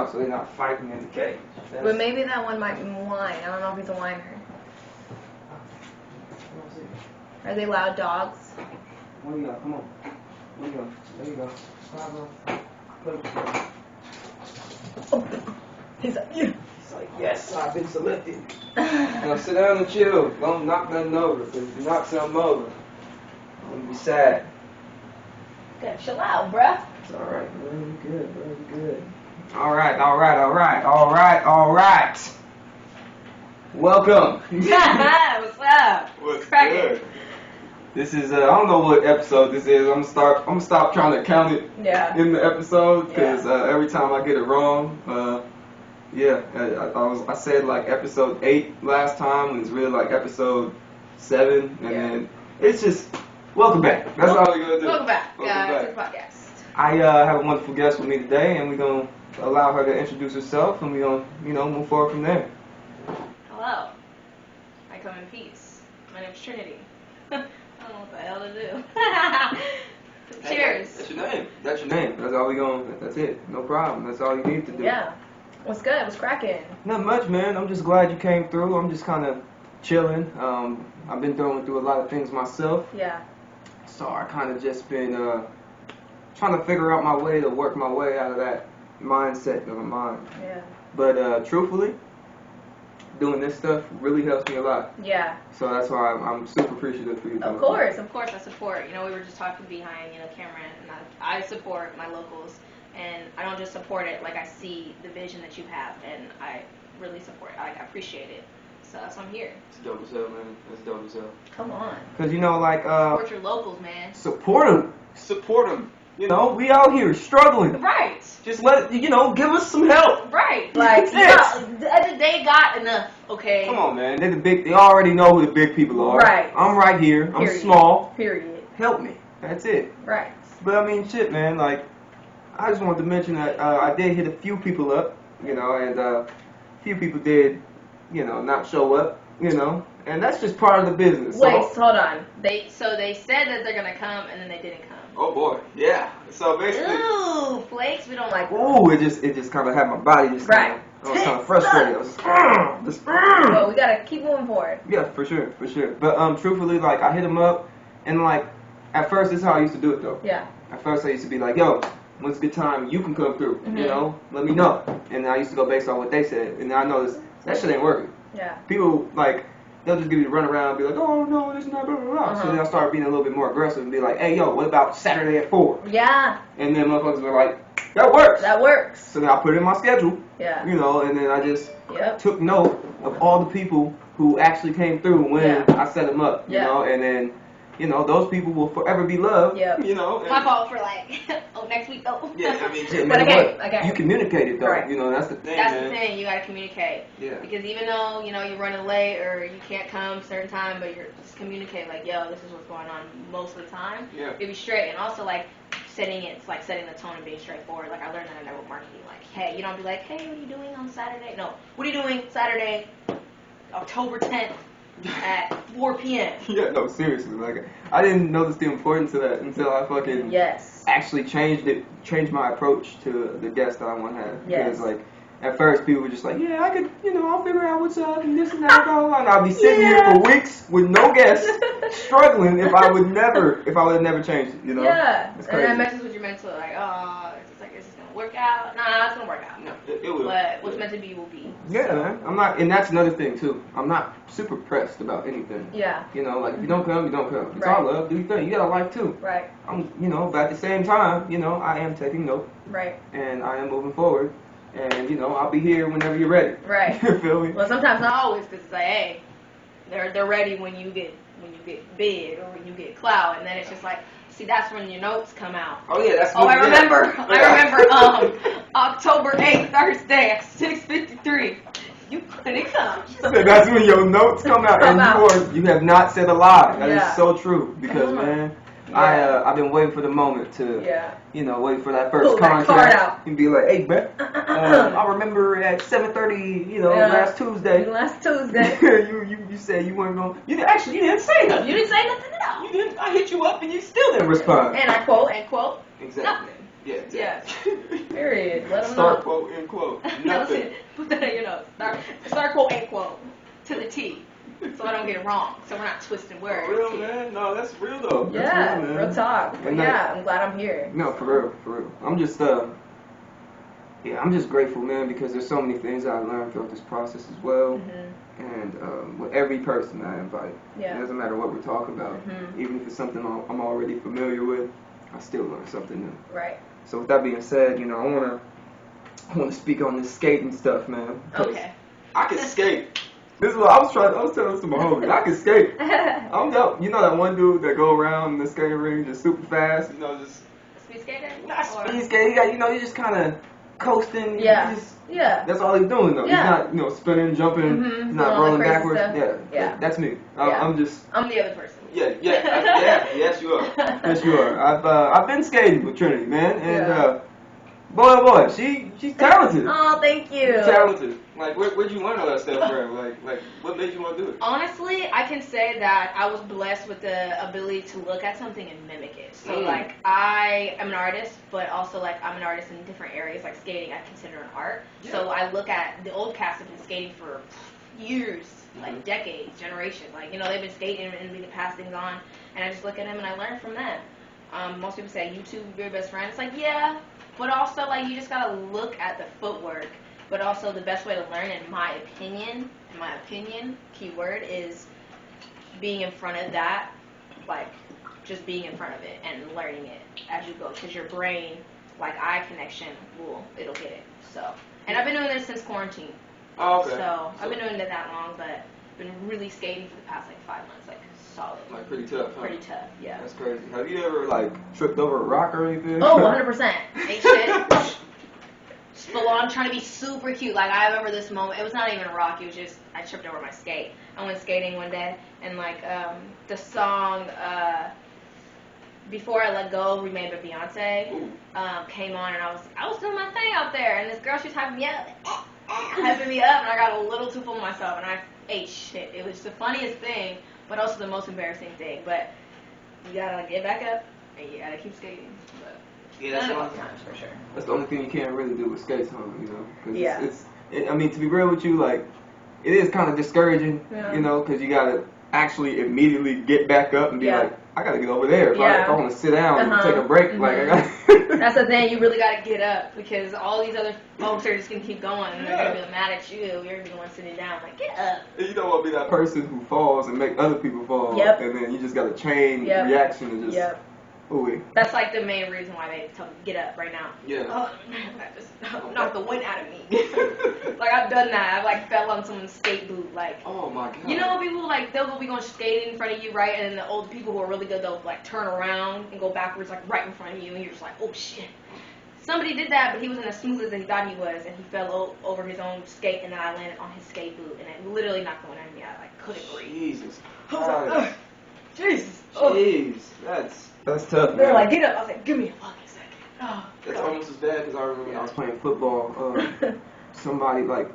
So they're not fighting in the cage. But maybe that one might whine. I don't know if he's a whiner. Are they loud dogs? Where you go? Come on. Where you go? There you go. He's like, yeah. He's like, yes, I've been selected. Now sit down and chill. Don't knock nothing over. Because if you knock something over, I'm going to be sad. Gotta chill out, bruh. It's alright, bro. You good, bro. You good. Alright. Welcome. What's up? What's cracking? good? This is, I don't know what episode this is. I'm gonna stop trying to count it Yeah. in the episode because every time I get it wrong, I said like episode 8 last time when it's really like episode 7, and then it's just welcome back. That's all we're gonna do. Welcome back, Welcome guys, back. to the podcast. I have a wonderful guest with me today, and we're gonna allow her to introduce herself, and we're gonna move forward from there. Hello. I come in peace. My name's Trinity. I don't know what the hell to do. Cheers. That's your name. That's your name. That's all we gonna. That's it. No problem. That's all you need to do. Yeah. What's good? What's cracking? Not much, man. I'm just glad you came through. I'm just kind of chilling. I've been going through a lot of things myself. Yeah. So I kind of just been trying to figure out my way to work my way out of that mindset of my mind. Yeah. But truthfully, doing this stuff really helps me a lot. Yeah. So that's why I'm super appreciative for you. Of course, I support. You know, we were just talking behind, camera, and I support my locals, and I don't just support it, like I see the vision that you have, and I really support it. I appreciate it. So that's why I'm here. It's dope as hell, man. That's dope as hell. Come on. Because, like... support your locals, man. Support them. Support them. We out here struggling. Right. Just give us some help. Right. Like, they got enough, okay? Come on, man. They already know who the big people are. Right. I'm right here. I'm Period. small. Period. Help me. That's it. Right. But, shit, man. Like, I just wanted to mention that I did hit a few people up, and a few people did, not show up, and that's just part of the business. Wait, hold on. They said that they're gonna come, and then they didn't come. Oh boy, yeah. So basically, ooh, flakes. We don't like. Ooh, it just kind of had my body just right. I was kind of frustrated. I was just, well, we gotta keep moving forward. Yeah, for sure. But truthfully, like I hit them up, and like at first, this is how I used to do it though. Yeah. At first, I used to be like, yo, when's a good time you can come through? Mm-hmm. Let me know. And I used to go based on what they said, and I noticed that shit ain't working. Yeah. People like. They'll just give you the run around and be like, oh, no, this is not blah, blah, blah. So then I'll start being a little bit more aggressive and be like, hey, yo, what about Saturday at 4? Yeah. And then motherfuckers were like, that works. That works. So then I put it in my schedule. Yeah. And then I just took note of all the people who actually came through when I set them up, you know, and then, those people will forever be loved, My fault for next week, though. Yeah, shit, but man, okay. You communicated, though. Right. That's the thing, That's the thing. You got to communicate. Yeah. Because even though, you're running late or you can't come a certain time, but you're just communicating, like, yo, this is what's going on most of the time. Yeah. It'd be straight. And also, like, setting the tone and being straightforward. Like, I learned that in network marketing. Like, hey, you don't be like, hey, what are you doing on Saturday? No. What are you doing Saturday, October 10th? At 4 p.m. Yeah, no, seriously. Like, I didn't notice the importance of that until I fucking actually changed my approach to the guests that I want to have. Yes. Because, like, at first people were just like, yeah, I could, I'll figure out what's up and this and that, blah, blah, blah. And I'll be sitting here for weeks with no guests, struggling if I would have never changed it, Yeah. It's And crazy. that messes with your mental, like, oh, it's like, is this going to work out? Nah, it's going to work out. No, it will. But what's meant to be will be. Yeah, man. I'm not, and that's another thing, too. I'm not super pressed about anything. Yeah. Like, if you don't come, you don't come. It's all love. Do your thing. You got a life, too. Right. But at the same time, I am taking note. Right. And I am moving forward. And, I'll be here whenever you're ready. Right. You feel me? Well, sometimes not always, because it's like, hey, they're ready when you get big or when you get clout, and then it's just like, see, that's when your notes come out. Oh yeah, that's. Oh, I remember. October 8th, Thursday at 6:53. You couldn't come. So that's when your notes come out, and you have not said a lie. That is so true. Because man, I've been waiting for the moment to, wait for that first contract and be like, hey, man, I remember at 7:30, last Tuesday. Last Tuesday. you said you weren't going. You didn't say nothing. You didn't say nothing at all. You didn't. I hit you up and you still didn't respond. And I quote, Exactly. Yeah. Yeah. Period. Let them Start know. quote, end quote. Nothing. Put that, start quote, end quote to the T. So I don't get it wrong. So we're not twisting words. For real, man. No, that's real though. Yeah, that's real talk. But yeah, I'm glad I'm here. No, for real. I'm just I'm just grateful, man, because there's so many things I learned throughout this process as well. And with every person I invite, it doesn't matter what we're talking about. Even if it's something I'm already familiar with, I still learn something new. Right. So with that being said, I wanna speak on this skating stuff, man. Okay. I can skate. This is what I was telling this to my homie. I can skate. I'm dope. You know that one dude that go around the skating ring just super fast, just speed skater? Not speed skating. He's just kind of coasting. Yeah. That's all he's doing though. Yeah. He's not spinning, jumping. He's not rolling backwards. Yeah. That's me. I'm the other person. Yes, you are. Yes, you are. I've been skating with Trinity, man, and boy, she's talented. Oh, thank you. She's talented. Like, where'd you learn all that stuff from? Like, what made you want to do it? Honestly, I can say that I was blessed with the ability to look at something and mimic it. So, like, I am an artist, but also, like, I'm an artist in different areas. Like, skating, I consider an art. Yeah. So I look at the old cast have been skating for years, like decades, generations. Like, they've been skating and we can pass things on. And I just look at them and I learn from them. Most people say YouTube, your best friend. It's like, yeah, but also, like, you just got to look at the footwork. But also the best way to learn, in my opinion, keyword, is being in front of that, like, just being in front of it and learning it as you go. Because your brain, like eye connection, it'll get it. So, and I've been doing this since quarantine. Oh, okay. So I've been doing it that long, but I've been really skating for the past, like, 5 months, like, solid. Like, pretty tough, huh? Pretty tough, yeah. That's crazy. Have you ever, like, tripped over a rock or anything? Oh, 100%. Ain't shit. Full on trying to be super cute. Like, I remember this moment. It was not even a rock. It was just, I tripped over my skate. I went skating one day, and, like, the song Before I Let Go, remade by Beyonce, came on, and I was doing my thing out there, and this girl, she was hyping me up, and I got a little too full of myself, and I ate shit. It was the funniest thing, but also the most embarrassing thing. But you gotta, like, get back up, and you gotta keep skating. But that's a couple times for sure. That's the only thing you can't really do with skates, huh? 'Cause yeah. I mean, to be real with you, like, it is kind of discouraging, because you gotta actually immediately get back up and be like, I gotta get over there if I want to sit down and take a break. Like, I gotta. That's the thing. You really gotta get up because all these other folks are just gonna keep going and they're gonna be mad at you. You're gonna be the one sitting down. Like, get up. And you don't want to be that person who falls and make other people fall. Yep. And then you just got a chain reaction and just. Yep. Ooh. That's like the main reason why they tell me get up right now. Yeah. That just knocked the wind out of me. Like, I've done that. I've, like, fell on someone's skate boot. Like, oh my god. You know, people, like, they'll be going skating in front of you, right? And then the old people who are really good, they'll, like, turn around and go backwards, like, right in front of you, and you're just like, oh shit. Somebody did that, but he wasn't as smooth as he thought he was, and he fell over his own skate, and then I landed on his skate boot, and it literally knocked the wind out of me. I, like, couldn't breathe. Jesus. I was like, ugh. Jesus. Jeez. That's tough, man. They're like, get up. I was like, give me a fucking second. Oh, that's almost as bad because I remember when I was playing football, somebody, like,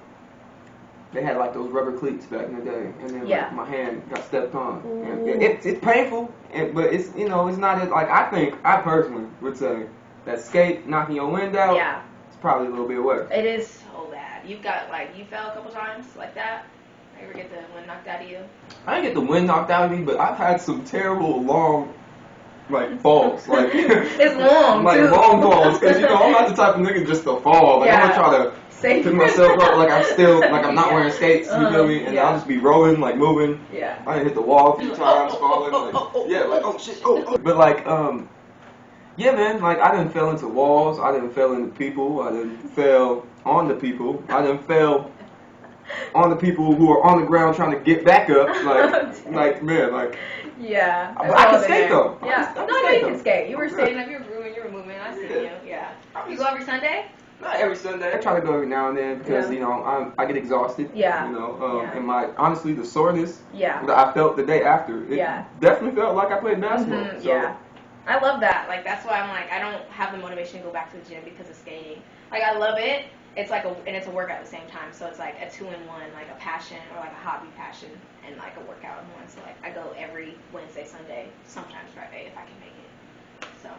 they had, like, those rubber cleats back in the day, and then like, my hand got stepped on. And it's painful, but it's, it's not as, like, I personally would say that skate knocking your wind out, it's probably a little bit worse. It is so bad. You've got, like, you fell a couple times like that? You ever get the wind knocked out of you? I didn't get the wind knocked out of me, but I've had some terrible long, like, falls. Like, it's long, like, too. long falls, because, I'm not the type of nigga just to fall. Like, I'm going to try to pick myself up, like, I'm not wearing skates, you feel me? And I'll just be rolling, like, moving. Yeah. I done hit the wall a few times, falling, like, like, oh, shit, But, like, yeah, man, like, I done fell into walls, I done fell into people, I done fell on the people, I done fell on the people who are on the ground trying to get back up, like, man, like. Yeah. But I can skate, though. Yeah. No, you can skate. You were skating up, you were moving, I see you, yeah. You go every Sunday? Not every Sunday. I try to go every now and then because, I get exhausted. Yeah. And honestly, the soreness that I felt the day after, it definitely felt like I played basketball. Mm-hmm. So. Yeah. I love that. Like, that's why I'm like, I don't have the motivation to go back to the gym because of skating. Like, I love it. It's like and it's a workout at the same time. So it's like a 2-in-1, like a passion or like a hobby passion and like a workout in one. So like I go every Wednesday, Sunday, sometimes Friday if I can make it. So.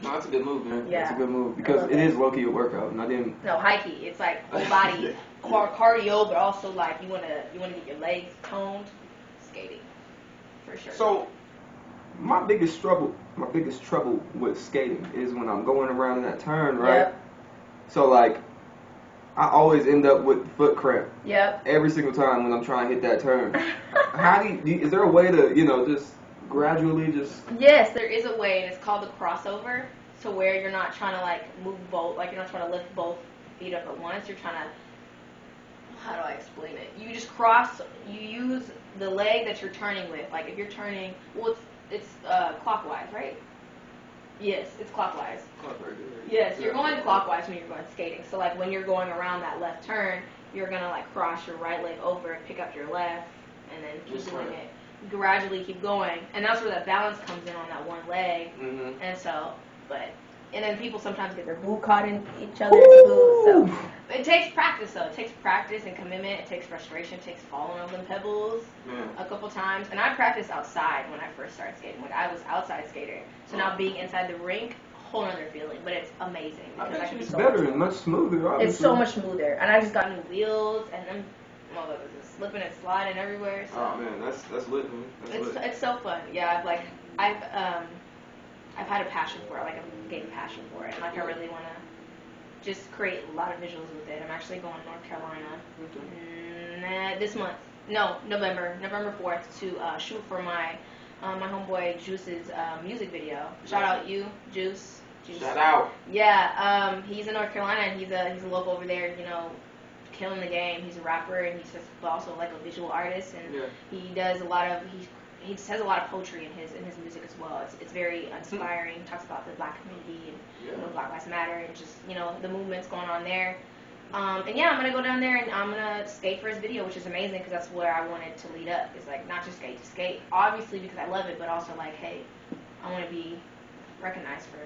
No, that's a good move, man. Yeah. That's a good move because it is low-key a workout, and I didn't. No, high-key. It's like full body cardio, but also like you wanna get your legs toned. Skating, for sure. So, my biggest trouble with skating is when I'm going around in that turn, right? Yep. So like, I always end up with foot cramp. Yep. Every single time when I'm trying to hit that turn. How do you? Is there a way to just gradually just? Yes, there is a way, and it's called the crossover. So where you're not trying to like move both, like you're not trying to lift both feet up at once. You're trying to. How do I explain it? You just cross. You use the leg that you're turning with. Like if you're turning, well, it's clockwise, right? Yes, it's clockwise. Clockwise. Yes, you're going clockwise when you're going skating. So like when you're going around that left turn, you're gonna like cross your right leg over, pick up your left, and then keep doing it. Gradually keep going, and that's where that balance comes in on that one leg. Mm-hmm. And so, and then people sometimes get their boot caught in each other's boots. So it takes practice, though. It takes practice and commitment. It takes frustration. It takes falling over the pebbles a couple times. And I practiced outside when I first started skating. Like I was outside skater. So now being inside the rink, whole other feeling. But it's amazing. I bet it's better and much smoother. Obviously. It's so much smoother. And I just got new wheels, and them motherfuckers just slipping and sliding everywhere. So. Oh man, that's lit, man. It's so fun. Yeah, I've had a passion for it, like I've gained passion for it, and like I really want to just create a lot of visuals with it. I'm actually going to North Carolina this month. No, November 4th to shoot for my homeboy Juice's music video. Shout out you, Juice. Shout out. Yeah, he's in North Carolina, and he's a local over there. Killing the game. He's a rapper, and he's just also like a visual artist, and he does a lot of he just has a lot of poetry in his music as well. It's very inspiring. Talks about the Black community and Black Lives Matter and just the movements going on there. And yeah, I'm gonna go down there and I'm gonna skate for his video, which is amazing because that's where I wanted to lead up. It's like not just skate to skate, obviously because I love it, but also like, hey, I want to be recognized for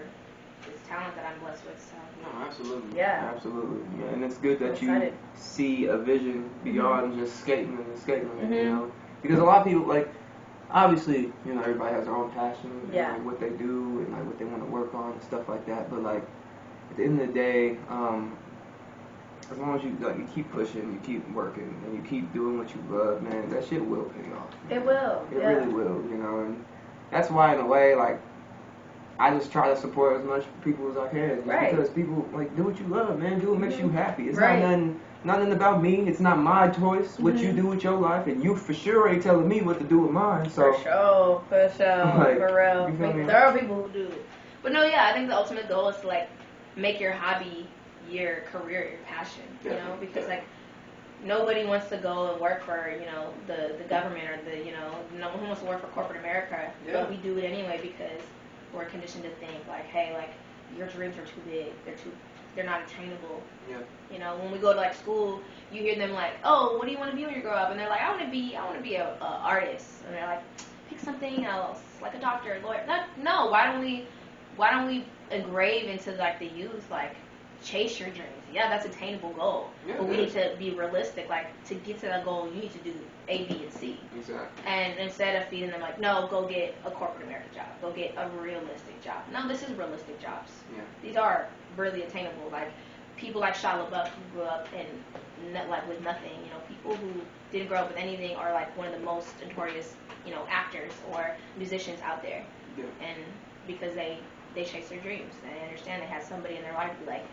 this talent that I'm blessed with. So. No, absolutely. Yeah. Absolutely. Yeah, and it's good that you see a vision beyond just skating and skating. Because a lot of people like. Obviously, everybody has their own passion and like what they do and like what they want to work on and stuff like that. But like at the end of the day, as long as you keep pushing, you keep working, and you keep doing what you love, man, that shit will pay off. Man. It will. It really will. And that's why in a way, like I just try to support as much people as I can, because people like do what you love, man. Do what makes you happy. It's not nothing about me. It's not my choice what you do with your life, and you for sure ain't telling me what to do with mine. So for sure, like, for real. You feel me? There are people who do, but no, I think the ultimate goal is to like make your hobby your career, your passion. Because like nobody wants to go and work for the government or no one wants to work for corporate America, but we do it anyway because we're conditioned to think like, hey, like your dreams are too big. They're not attainable. Yeah. When we go to like school, you hear them like, oh, what do you want to be when you grow up? And they're like, I want to be a artist. And they're like, pick something else, like a doctor, a lawyer. No, why don't we engrave into like the youth, like chase your dreams. Yeah, that's an attainable goal. Yeah, but we need to be realistic. Like to get to that goal, you need to do A, B, and C. Exactly. And instead of feeding them like, no, go get a corporate America job. Go get a realistic job. No, this is realistic jobs. Yeah. These are really attainable. Like people like Shia LaBeouf who grew up with nothing. People who didn't grow up with anything are like one of the most notorious, actors or musicians out there. Yeah. And because they chase their dreams and they understand they have somebody in their life be like,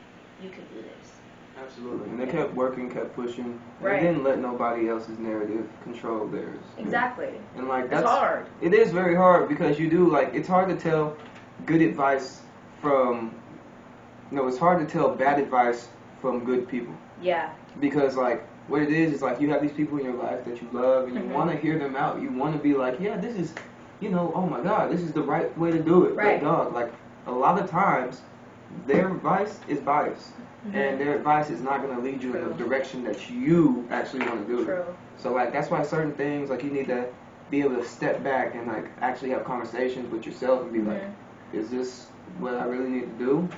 you can do this. Absolutely. And they kept working, kept pushing. They didn't let nobody else's narrative control theirs. Exactly. And like that's hard. It is very hard because you do like it's hard to tell good advice from it's hard to tell bad advice from good people. Yeah. Because like what it is like you have these people in your life that you love and you want to hear them out. You want to be like, yeah, this is oh my God, this is the right way to do it. Right. But dog, like a lot of times their advice is biased. And their advice is not going to lead you in the direction that you actually want to do. True. So like that's why certain things like you need to be able to step back and like actually have conversations with yourself and be like, is this what I really need to do?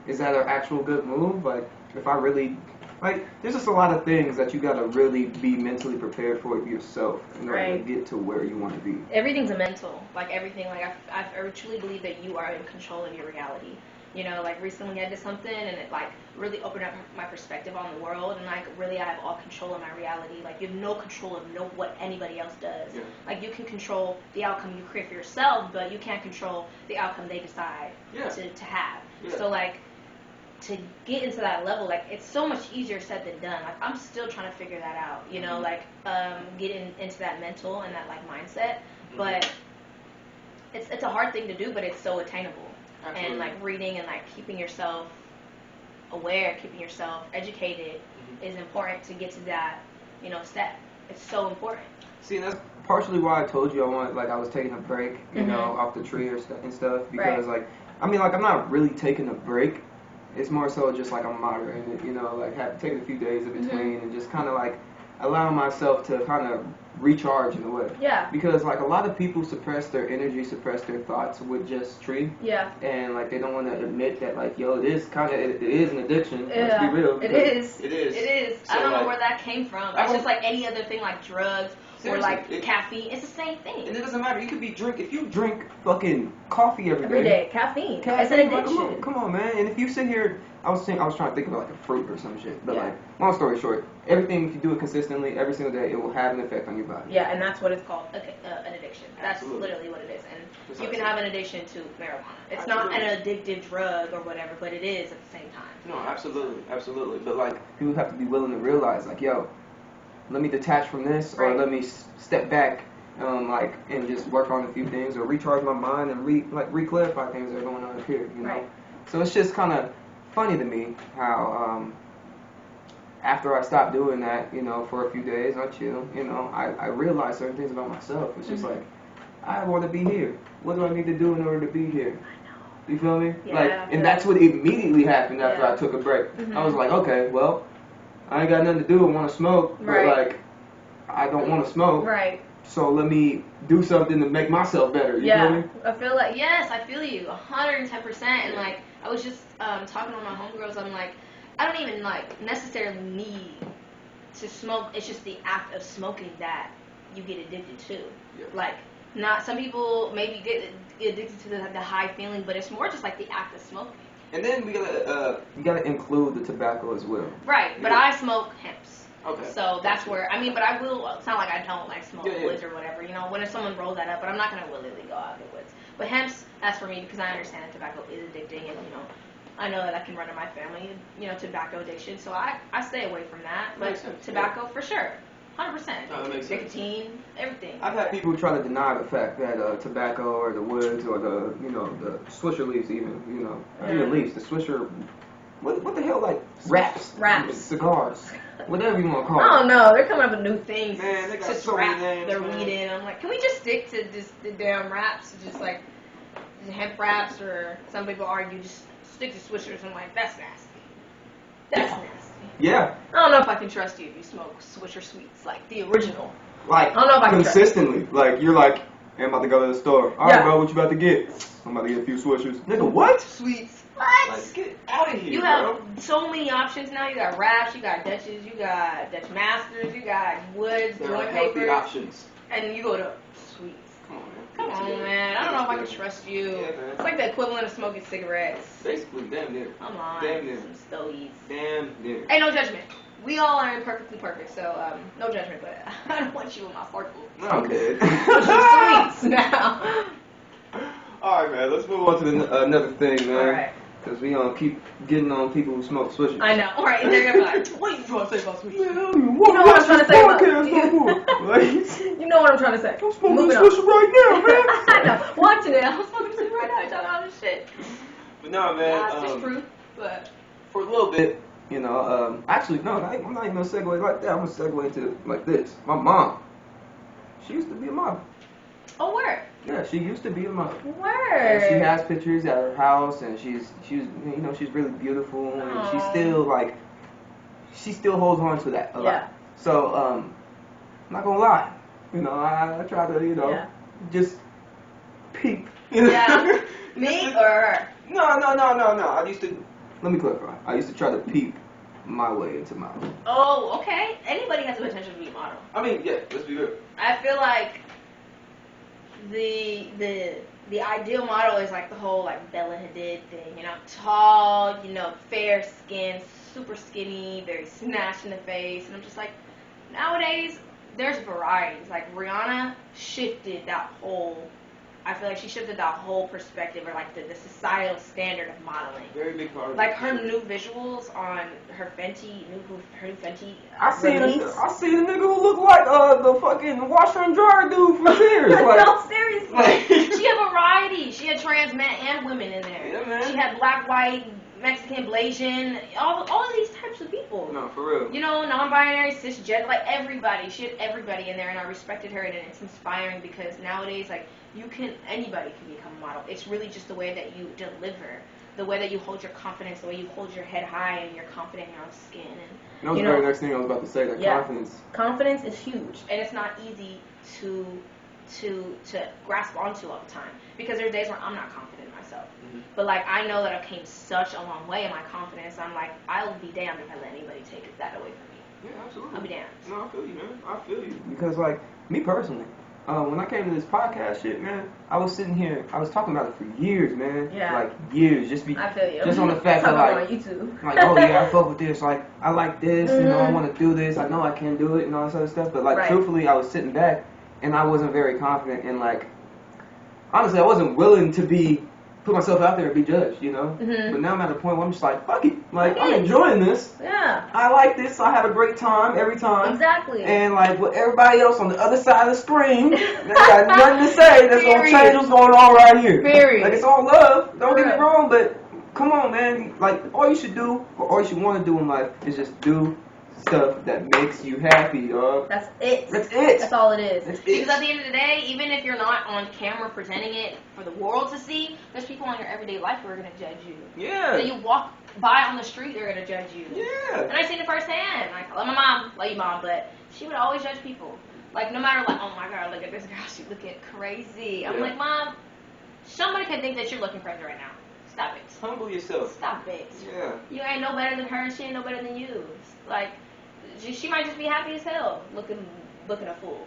Is that an actual good move? Like if I really Like, there's just a lot of things that you gotta really be mentally prepared for yourself in order to get to where you want to be. Everything's a mental. Like, everything. Like, I truly believe that you are in control of your reality. You know, like, recently I did something, and it, like, really opened up my perspective on the world, and, like, really I have all control of my reality. Like, you have no control of what anybody else does. Yeah. Like, you can control the outcome you create for yourself, but you can't control the outcome they decide to have. Yeah. So, like, to get into that level, like, it's so much easier said than done. Like, I'm still trying to figure that out, you know, like, getting into that mental and that, like, mindset. But it's a hard thing to do, but it's so attainable. Absolutely. And, like, reading and, like, keeping yourself aware, keeping yourself educated is important to get to that, you know, step. It's so important. See, and that's partially why I told you I was taking a break, you know, off the tree and stuff, because, like, I mean, like, I'm not really taking a break. It's more so just like I'm moderating it, you know, like taking a few days in between and just kind of like allowing myself to kind of recharge in a way. Yeah. Because like a lot of people suppress their energy, suppress their thoughts with just tree. Yeah. And like they don't want to admit that like, yo, it is an addiction. Yeah. Let's be real. It is. It is. It is. So I don't know where that came from. It's just like any other thing, like drugs. Seriously, or like caffeine, it's the same thing. And it doesn't matter. You could if you drink fucking coffee every day. Caffeine. It's an addiction. Like, come on, man. And if you sit here, I was trying to think of like a fruit or some shit. But like, long story short, everything, if you do it consistently every single day, it will have an effect on your body. Yeah, and that's what it's called, an addiction. That's literally what it is. And you can have an addiction to marijuana. It's not an addictive drug or whatever, but it is at the same time. No, absolutely. But like, people have to be willing to realize, like, yo, let me detach from this, or let me step back, like, and just work on a few things, or recharge my mind and re-clarify things that are going on up here, you know. Right. So it's just kind of funny to me how after I stopped doing that, you know, for a few days, I chill, you know, I realized certain things about myself. It's just like, I want to be here. What do I need to do in order to be here? You feel me? Yeah, and that's what immediately happened after I took a break. I was like, okay, well, I ain't got nothing to do. I want to smoke, but like, I don't want to smoke. Right. So let me do something to make myself better. You feel me? I feel like, yes, I feel you 110%. And like, I was just talking with my homegirls. I'm like, I don't even like necessarily need to smoke. It's just the act of smoking that you get addicted to. Yeah. Like, not some people maybe get addicted to the high feeling, but it's more just like the act of smoking. And then we gotta include the tobacco as well. Right, but I smoke hemps. Okay. So that's where, I mean, but I will, it's not like I don't like smoke woods or whatever, you know, when someone rolls that up, but I'm not going to willingly go out in the woods. But hemps, that's for me because I understand that tobacco is addicting, and, you know, I know that I can run in my family, you know, tobacco addiction, so I stay away from that. But tobacco, for sure. 100%. No, that makes sense. Nicotine, everything. I've had people try to deny the fact that tobacco or the woods or the, you know, the Swisher leaves even, you know, even leaves, the Swisher, what the hell, like, wraps, cigars, whatever you want to call it. I don't know, they're coming up with new things. Man, they got so many names, their weed in. I'm like, can we just stick to just the damn wraps, just like hemp wraps, or some people argue just stick to Swishers. I'm like, that's nasty. That's nasty. Yeah. I don't know if I can trust you if you smoke Swisher Sweets, like the original. Like, I don't know if I can consistently. Like, you're like, hey, I'm about to go to the store. All right, bro, what you about to get? I'm about to get a few Swishers. Nigga, what? Sweets. What? Like, get out of here, You have so many options now. You got wraps, you got Dutches, you got Dutch Masters, you got Woods, joint papers. Options. And you go to Sweets. Come on, man. I don't know if I can trust you. Yeah, man. It's like the equivalent of smoking cigarettes. Basically, damn near. Come on. Damn near. Some stogies. Damn near. Hey, no judgment. We all are imperfectly perfect, so no judgment, but I don't want you in my circle. Okay. Sweets now. Alright, man. Let's move on to another thing, man. Alright. Because we keep getting on people who smoke Swishers. I know. All right, they're going to be like, what are you trying to say about Swishers? You know what I'm trying to say about You know what I'm trying to say. I'm smoking Swisher right now, man. I know. Watch it now. I'm smoking Swisher right now. I'm talking all this shit. But no, man. It's just proof, but... For a little bit, you know, actually, no, I'm not even going to segue like that. I'm going to segue into like this. My mom, she used to be a model. Oh, where? Yeah, she used to be a model. Where? And she has pictures at her house, and she's you know, she's really beautiful, and she's still like, she still holds on to that a lot. So, I'm not gonna lie, you know, I try to, you know, just peep. You know? Yeah. Me or her? No. I used to, let me clarify. I used to try to peep my way into modeling. Oh, okay. Anybody has the potential to be a model. I mean, yeah, let's be real. I feel like the ideal model is like the whole like Bella Hadid thing, you know, tall, you know, fair skin, super skinny, very snatched in the face, and I'm just like, nowadays there's varieties. Like Rihanna shifted that whole. I feel like she shifted that whole perspective, or like the societal standard of modeling. Very big part of like her new visuals on her Fenty, her new Fenty. I seen a nigga who looked like the fucking washer and dryer dude from Sears. Like, no, seriously. She had variety. She had trans men and women in there. Yeah, man. She had black, white, Mexican, Blasian, all of these types of people. No, for real. You know, non-binary, cisgender, like everybody. She had everybody in there, and I respected her, and it's inspiring because nowadays, like, anybody can become a model. It's really just the way that you deliver, the way that you hold your confidence, the way you hold your head high, and you're confident in your own skin. And that was the very next thing I was about to say. That confidence. Confidence is huge, and it's not easy to grasp onto all the time, because there are days where I'm not confident in myself. Mm-hmm. But like, I know that I've came such a long way in my confidence. I'm like, I'll be damned if I let anybody take that away from me. Yeah, absolutely. I'll be damned. No, I feel you, man. I feel you. Because like, me personally, when I came to this podcast shit, man, I was sitting here, I was talking about it for years, man. Yeah. Like, years. I feel you. Just on the fact that, like, on YouTube. like, oh yeah, I fuck with this, like, I like this, you know, I want to do this, I know I can do it, and all this other stuff. But, like, truthfully, I was sitting back, and I wasn't very confident in, like, honestly, I wasn't willing to put myself out there and be judged, you know? Mm-hmm. But now I'm at a point where I'm just like, fuck it. Like, I'm enjoying this. Yeah. I like this. I have a great time every time. Exactly. And, like, with everybody else on the other side of the screen, they got nothing to say that's going to change what's going on right here. Period. Like, it's all love. Don't get me wrong, but come on, man. Like, all you should do, or all you should want to do in life is just do stuff that makes you happy, dog. That's it. That's it. That's all it is. That's it. Because at the end of the day, even if you're not on camera presenting it for the world to see, there's people in your everyday life who are going to judge you. Yeah. So you walk by on the street, they're going to judge you. Yeah. And I seen it firsthand. Like, I love my mom, love you, mom, but she would always judge people. Like, no matter, like, oh my God, look at this girl, she looking crazy. I'm like, Mom, somebody could think that you're looking crazy right now. Stop it. Humble yourself. Stop it. Yeah. You ain't no better than her, she ain't no better than you. Like, she might just be happy as hell looking a fool.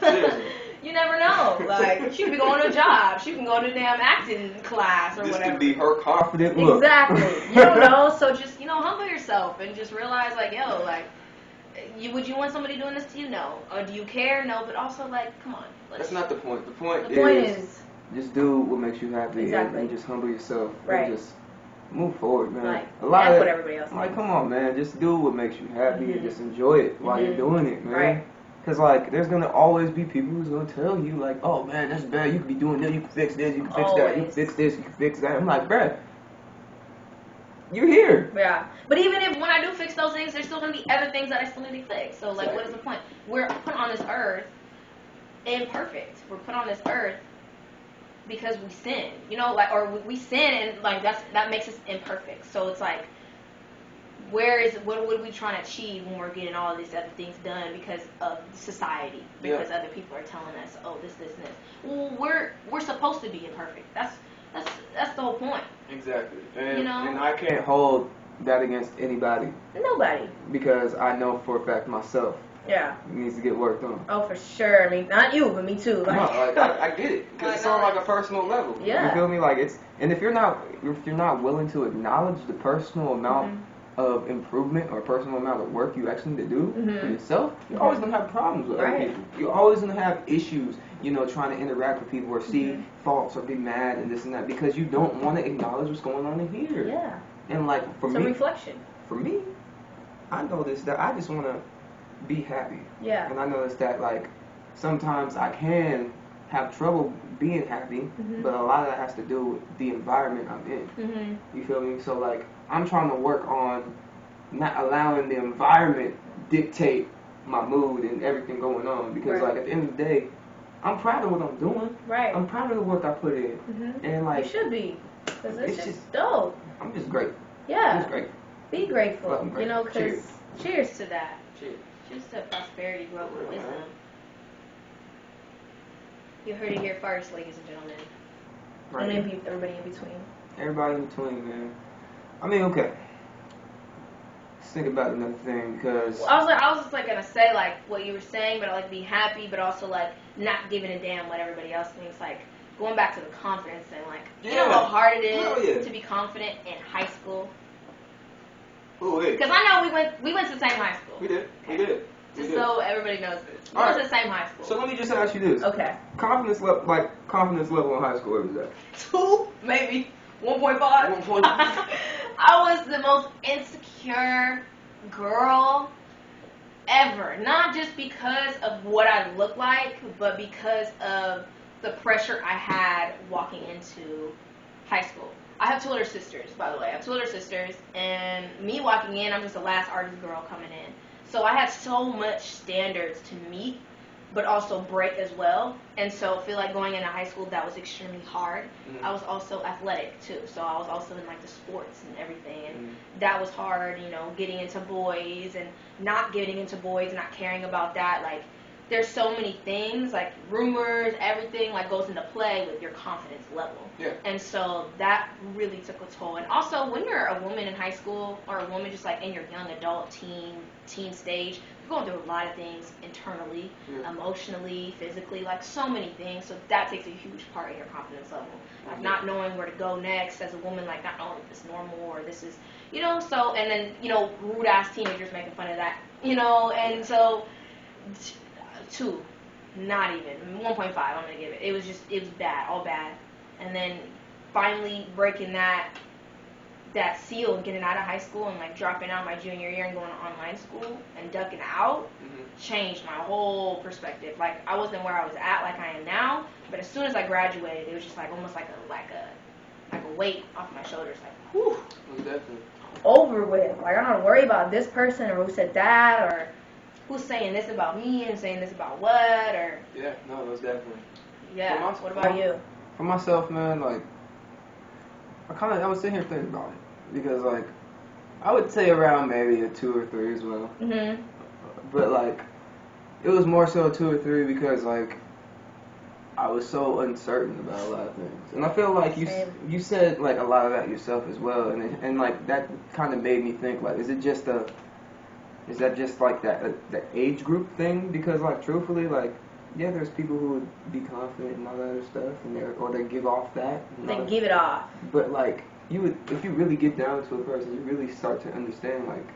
Seriously. You never know. Like, she could be going to a job. She can go to damn acting class or this whatever. This could be her confident look. Exactly. You don't know. So just, humble yourself and just realize, like, yo, like, would you want somebody doing this to you? No. Or do you care? No. But also, like, come on. That's not the point. The point is just do what makes you happy. Exactly. And just humble yourself. Right. And just move forward, man. Like, a lot of what everybody else like, come on, man. Just do what makes you happy and just enjoy it while you're doing it, man. Right. Because, like, there's going to always be people who's going to tell you, like, oh, man, that's bad. You could be doing this. You can fix this. You can fix that. You can fix this. You can fix that. I'm like, bruh, you're here. Yeah. But even when I do fix those things, there's still going to be other things that I still need to fix. So, like, what is the point? We're put on this earth imperfect. We're put on this earth because we sin, or we sin, and like that makes us imperfect. So it's like, what are we trying to achieve when we're getting all of these other things done because of society, because other people are telling us, oh, this, and this. Well, we're supposed to be imperfect. That's the whole point. Exactly. And I can't hold that against anybody. Nobody. Because I know for a fact myself. Yeah. It needs to get worked on. Oh, for sure. I mean, not you, but me too. Like, no, I get it. Because it's on like a personal level. Yeah. You feel me? Like, and if you're not willing to acknowledge the personal amount of improvement or personal amount of work you actually need to do for yourself, you're always going to have problems with other people. You're always going to have issues, trying to interact with people or see faults or be mad and this and that because you don't want to acknowledge what's going on in here. Yeah. And like, for me. It's a reflection. For me, I noticed that I just want to be happy. Yeah. And I noticed that, like, sometimes I can have trouble being happy, but a lot of that has to do with the environment I'm in. You feel me? So, like, I'm trying to work on not allowing the environment dictate my mood and everything going on because, like, at the end of the day, I'm proud of what I'm doing. Right. I'm proud of the work I put in. And, like, you should be. Because it's just dope. I'm just great. Yeah. I'm just grateful. Be grateful. Because cheers to that. Cheers to prosperity, growth, and wisdom. You heard it here first, ladies and gentlemen. Right. And everybody in between. Everybody in between, man. I mean, okay. think about another thing because I was just like gonna say like what you were saying, but like be happy, but also like not giving a damn what everybody else thinks. Like going back to the confidence thing, like you know how hard it is to be confident in high school. Because I know we went to the same high school. We did. Okay. We did. Just so everybody knows this. We went to the same high school. So let me just ask you this. Okay. Confidence level in high school, what was that? 2, maybe 1.5. 1.5. I was the most insecure girl ever. Not just because of what I look like, but because of the pressure I had walking into high school. I have 2 older sisters, by the way. I have 2 older sisters, and me walking in, I'm just the last artist girl coming in. So I had so much standards to meet, but also break as well. And so I feel like going into high school, that was extremely hard. Mm-hmm. I was also athletic, too. So I was also in, like, the sports and everything. And that was hard, you know, getting into boys and not getting into boys, not caring about that. Like, there's so many things, like rumors, everything, like, goes into play with your confidence level. Yeah. And so that really took a toll. And also, when you're a woman in high school, or a woman just, like, in your young adult teen stage, you're going through a lot of things internally, emotionally, physically, like, so many things. So that takes a huge part in your confidence level. Like, not knowing where to go next as a woman, like, not knowing if it's normal or this is, you know, so, and then, you know, rude-ass teenagers making fun of that, you know, and so 2, not even 1.5. I'm gonna give it. It was bad, all bad. And then finally breaking that seal and getting out of high school and like dropping out my junior year and going to online school and ducking out changed my whole perspective. Like I wasn't where I was at like I am now, but as soon as I graduated, it was just like almost like a weight off my shoulders. Like whew, definitely over with. Like I don't have to worry about this person or who said that or who's saying this about me and saying this about what, or... Yeah, no, it was definitely... Yeah, what about you? For myself, man, like, I was sitting here thinking about it, because, like, I would say around maybe a 2 or 3 as well. Mm-hmm. But, like, it was more so a 2 or 3 because, like, I was so uncertain about a lot of things. And I feel like you said, like, a lot of that yourself as well, and like, that kind of made me think, like, is that just like that age group thing? Because like truthfully, like yeah, there's people who would be confident and all that other stuff, and they give off that. They give it off. But like if you really get down to a person, you really start to understand like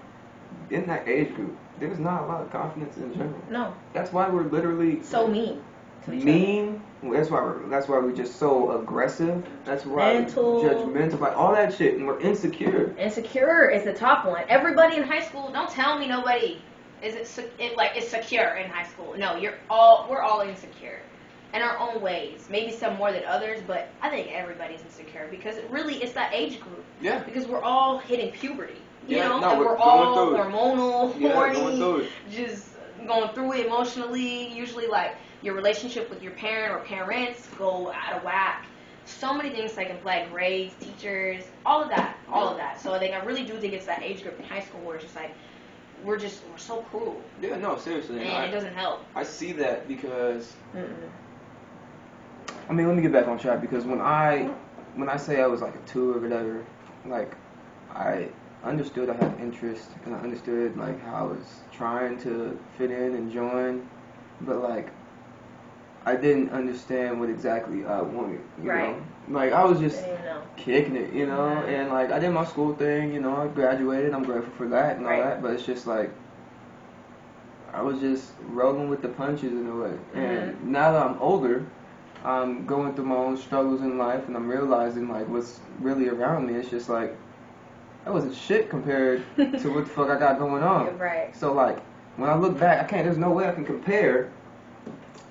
in that age group, there's not a lot of confidence in general. No. That's why we're literally so mean. Mean. That's why we're just so aggressive. That's why mental, judgmental, like all that shit, and we're insecure. Insecure is the top one. Everybody in high school, don't tell me nobody is secure in high school. No, we're all insecure in our own ways. Maybe some more than others, but I think everybody's insecure because it's that age group. Yeah. Because we're all hitting puberty. You know, no, and we're all hormonal, horny, just going through it emotionally. Usually, like your relationship with your parent or parents go out of whack. So many things that can play, grades, teachers, all of that. So I really do think it's that age group in high school where it's just like we're so cruel. Yeah, no, seriously. And it doesn't help. I see that because I mean, let me get back on track because when I say I was like a 2 or whatever, like I understood I had interest and I understood like how I was trying to fit in and join, but like I didn't understand what exactly I wanted, you know? Like, I was just kicking it, you know? And, like, I did my school thing, you know? I graduated. I'm grateful for that and all that. But it's just, like, I was just rolling with the punches in a way. And now that I'm older, I'm going through my own struggles in life, and I'm realizing, like, what's really around me. It's just, like, that wasn't shit compared to what the fuck I got going on. Right. So, like, when I look back, there's no way I can compare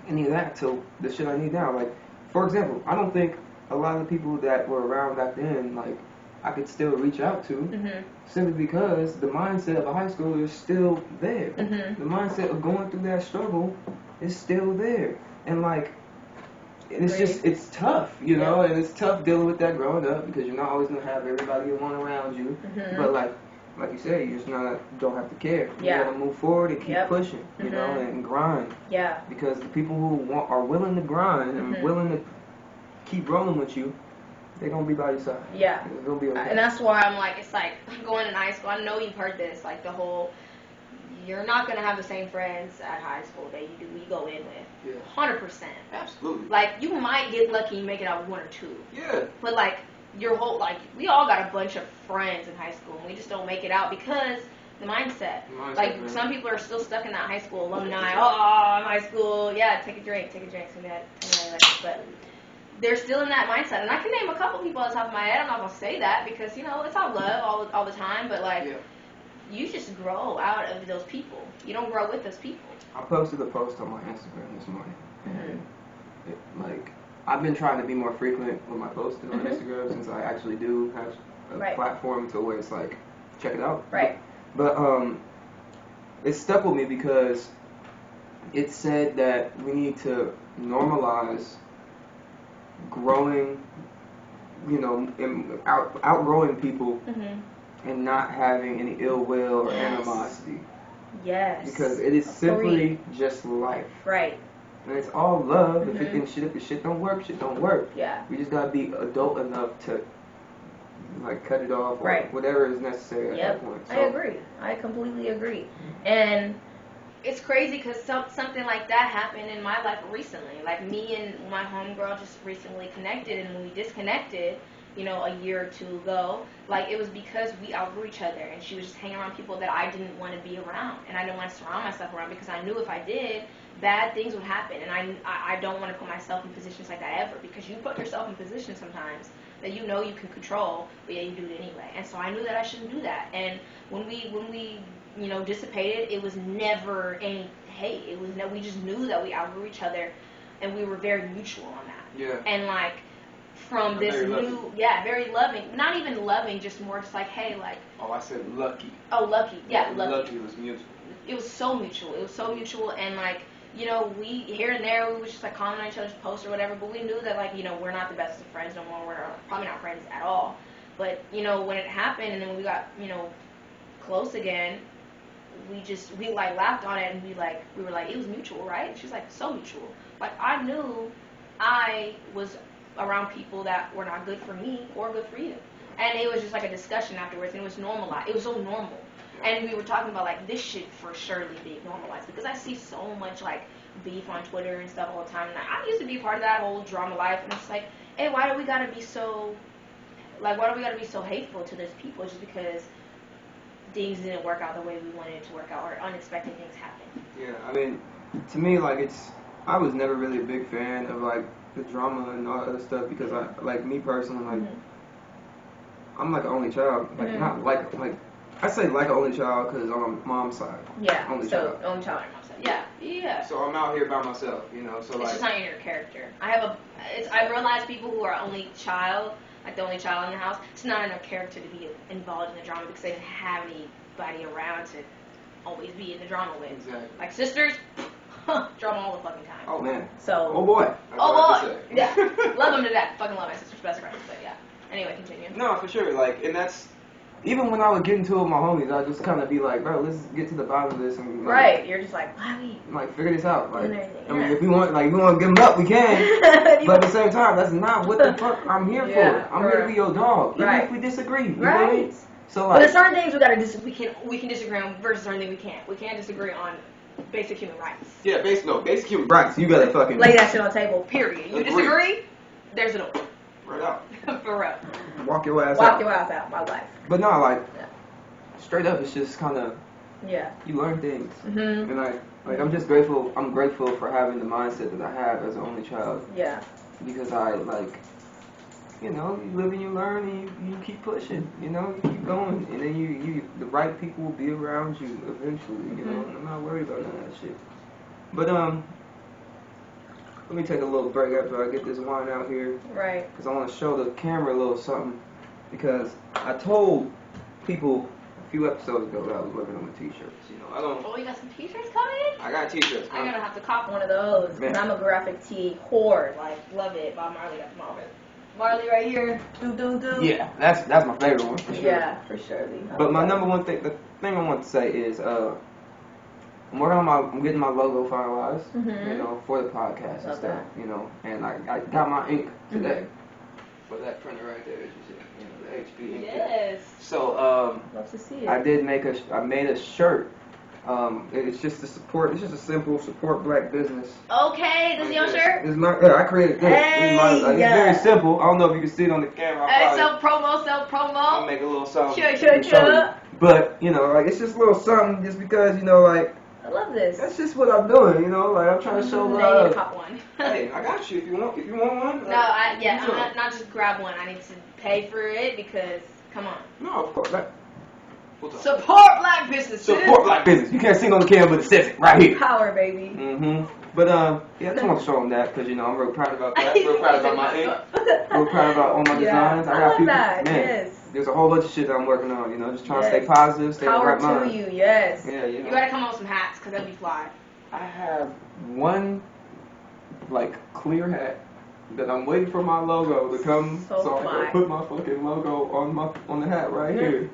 any of that to the shit I need now. Like, for example, I don't think a lot of the people that were around back then, like, I could still reach out to, simply because the mindset of a high schooler is still there. The mindset of going through that struggle is still there. And, like, and it's tough, you know, and it's tough dealing with that growing up because you're not always going to have everybody you want around you. But, like you said, you just don't have to care. You gotta move forward and keep pushing, you know, and grind. Yeah. Because the people who are willing to grind and willing to keep rolling with you, they're gonna be by your side. Yeah. It's gonna be okay. And that's why I'm like, it's like going in high school. I know you've heard this, like the whole, you're not gonna have the same friends at high school that you go in with. Yeah. 100%. Absolutely. Like you might get lucky and make it out with 1 or 2. Yeah. But like your whole, like we all got a bunch of friends in high school and we just don't make it out because the mindset. Like man. Some people are still stuck in that high school alumni. Oh, high school. Yeah, take a drink. But they're still in that mindset. And I can name a couple people on top of my head. I'm not gonna say that because it's all love all the time. But like, you just grow out of those people. You don't grow with those people. I posted a post on my Instagram this morning, and I've been trying to be more frequent with my posting on Instagram since I actually do have a platform to where it's like, check it out. Right. But it stuck with me because it said that we need to normalize growing, outgrowing people and not having any ill will or animosity. Yes. Because it is simply just life. Right. And it's all love. If the shit don't work, shit don't work. Yeah. We just gotta be adult enough to cut it off or whatever is necessary at that point. So. I agree. I completely agree. And it's crazy because something like that happened in my life recently. Like me and my homegirl just recently connected, and when we disconnected, a year or 2 ago, like it was because we outgrew each other, and she was just hanging around people that I didn't want to be around, and I didn't want to surround myself around because I knew if I did, bad things would happen, and I don't want to put myself in positions like that ever, because you put yourself in positions sometimes that you can control, but you do it anyway. And so I knew that I shouldn't do that. And when we dissipated, it was never any hate. It was we just knew that we outgrew each other, and we were very mutual on that. Yeah. And like from this new, very loving, not even loving, just more just like, hey, like. Oh, I said lucky. Oh, lucky. Yeah, lucky. Lucky was mutual. It was so mutual. And like, we here and there, we was just like commenting on each other's posts or whatever, but we knew that like, we're not the best of friends no more. We're probably not friends at all. But, when it happened and then we got, close again, we like laughed on it and we were like, it was mutual, right? She's like, so mutual. Like I knew I was around people that were not good for me or good for you. And it was just like a discussion afterwards, and it was normalized. It was so normal. And we were talking about like this should for surely be normalized, because I see so much like beef on Twitter and stuff all the time. And I used to be part of that whole drama life, and it's like, hey, why do we gotta be so hateful to those people just because things didn't work out the way we wanted it to work out, or unexpected things happen? Yeah, I mean, to me, like I was never really a big fan of like the drama and all that other stuff, because me personally, like I'm like an only child, like not like I say like an only child because on mom's side. Yeah. Only child on mom's side. Yeah. So I'm out here by myself, so it's like. It's just not in your character. I realize people who are only child, like the only child in the house, it's not in their character to be involved in the drama because they didn't have anybody around to always be in the drama with. Exactly. Like sisters, drama all the fucking time. Oh man. So. Oh boy. Yeah. Love them to death. Fucking love my sister's best friends. But yeah. Anyway, continue. No, for sure. Like, and that's. Even when I would get into it with my homies, I'd just kind of be like, bro, let's get to the bottom of this. And, right. You're just like, why we... Like, figure this out. Like, I mean, if we want to give them up, we can. But at the same time, that's not what the fuck I'm here for. I'm here to be your dog. Even if we disagree. You know what I mean? So, like... But there's certain things we can disagree on versus certain things we can't. We can't disagree on basic human rights. Yeah, basic human rights. You gotta fucking... Lay that shit on the table, period. You disagree, there's an open. Right out. For real. Walk your ass out. Walk your ass out, my life. But no, like... Straight up, it's just kind of you learn things, and I'm just grateful. I'm grateful for having the mindset that I have as an only child. Yeah. Because I you live and you learn, and you keep pushing. You keep going, and then you the right people will be around you eventually. And I'm not worried about none of that shit. But let me take a little break after I get this wine out here. Right. Because I want to show the camera a little something. Because I told people a few episodes ago that I was working on the t-shirts. Oh, you got some t-shirts coming? I got t-shirts. I'm gonna have to cop one of those. Man. I'm a graphic tee whore. Like, love it. Bob Marley at the moment. Marley right here. Do. Yeah, that's my favorite one for sure. Yeah, for sure. But my number one thing, the thing I want to say is, I'm getting my logo finalized. For the podcast and stuff. And I got my ink today. for that printer right there, as you see, the HP ink. Yes. So love to see it. I made a shirt. It's just a support. It's just a simple support black business. Okay, this is your shirt. This is my. I created this. Hey, it's very simple. I don't know if you can see it on the camera. Self promo. I'll make a little something. Sure. But it's just a little something, just because I love this. That's just what I'm doing, I'm trying to show love. Pop one. Hey, I got you if you want one. No, I'm not just grab one. I need to pay for it because, come on. No, of course. Support black businesses. Support black business. You can't see it on the camera, but it says it right here. Power, baby. But I just want to show them that because I'm real proud about that. Real proud about my ink. Real proud about all my designs. I got people. That. Man, yes. There's a whole bunch of shit that I'm working on. Just trying to stay positive, stay in the right mind. Power to you, yes. Yeah, You gotta come up with some hats because that'd be fly. I have one clear hat that I'm waiting for my logo to come, so I can put my fucking logo on the hat right here.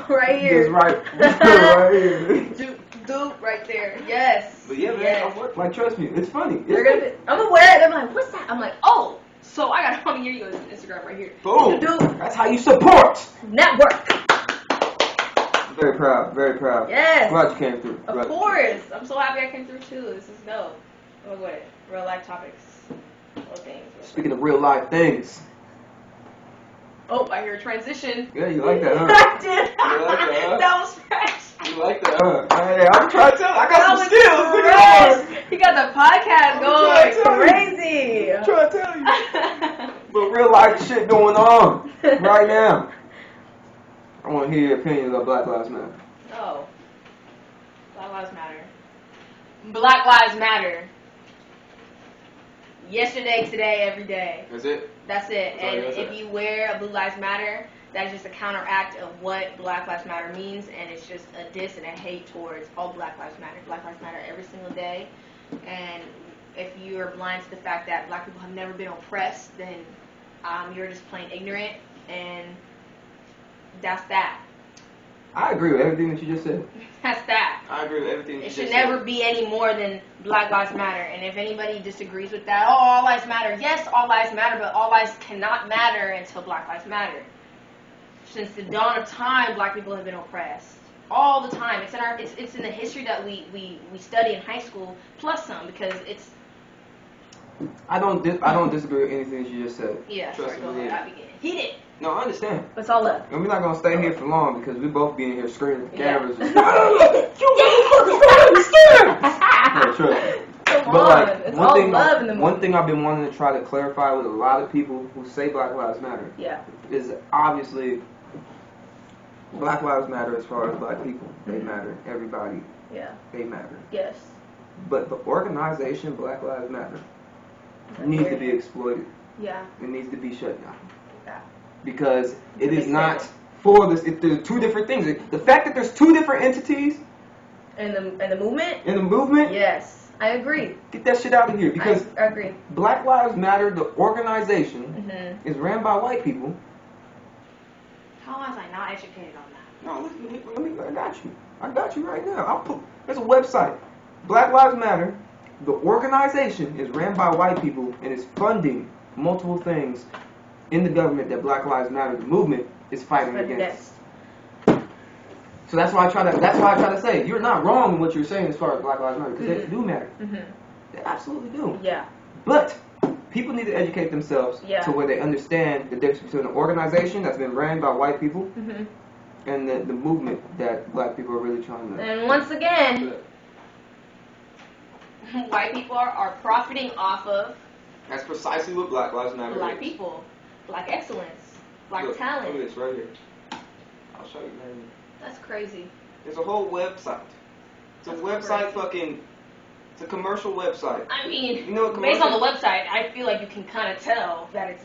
Right here. Just right here. Dude, right there. Yes. But yeah, man, trust me, it's funny. I'm gonna wear it. They're like, what's that? I'm like, oh. So I got on here. You go to Instagram right here. Boom. That's how you support. Network. Very proud. Very proud. Yes. Glad you came through. Of course. I'm so happy I came through too. This is dope. Look what? Real life topics. Real things. Speaking of real life things. Oh, I hear a transition. Yeah, you like that, huh? I did. You like that, huh? That was fresh. You like that, huh? Hey, I'm trying to tell you. I got some skills. Look at You got the podcast going crazy. I'm trying to tell you. But real life shit going on right now. I want to hear your opinions on Black Lives Matter. Oh. Black Lives Matter. Black Lives Matter. Yesterday, today, every day. That's it? That's it. And if you wear a Blue Lives Matter, that's just a counteract of what Black Lives Matter means, and it's just a diss and a hate towards all Black Lives Matter. Black Lives Matter every single day. And if you are blind to the fact that black people have never been oppressed, then you're just plain ignorant, and that's that. I agree with everything that you just said. That's that. I agree with everything that you just said. It should never be any more than Black Lives Matter. And if anybody disagrees with that, all lives matter. Yes, all lives matter, but all lives cannot matter until Black Lives Matter. Since the dawn of time, black people have been oppressed. All the time. It's in the history that we study in high school, plus some, because it's... I don't disagree with anything that you just said. Yeah, sorry, go ahead. I begin. Hit it. No, I understand. It's all up. And we're not gonna stay here for long because we both be in here screaming at the cameras. Yeah. But one thing I've been wanting to try to clarify with a lot of people who say Black Lives Matter is obviously Black Lives Matter as far as black people. They matter. Everybody. Yeah. They matter. Yes. But the organization Black Lives Matter needs to be exploited. Yeah. It needs to be shut down. Yeah. Because it is not for this. There's two different things. The fact that there's two different entities in the movement. In the movement. Yes, I agree. Get that shit out of here because I agree. Black Lives Matter, the organization, is ran by white people. How was I not educated on that? No, let me. I got you right now. There's a website. Black Lives Matter, the organization is ran by white people and is funding multiple things in the government that Black Lives Matter, the movement, is fighting against. So that's why I try to say you're not wrong in what you're saying as far as Black Lives Matter because they do matter. They absolutely do. Yeah. But people need to educate themselves to where they understand the difference between an organization that's been ran by white people and the movement that black people are really trying to. And once again, white people are profiting off of. That's precisely what Black Lives Matter is. Black people, black excellence, black talent. Look at this right here. I'll show you, man. That's crazy. There's a whole website. It's a website fucking... It's a commercial website. I mean, you know based on the website, I feel like you can kind of tell that it's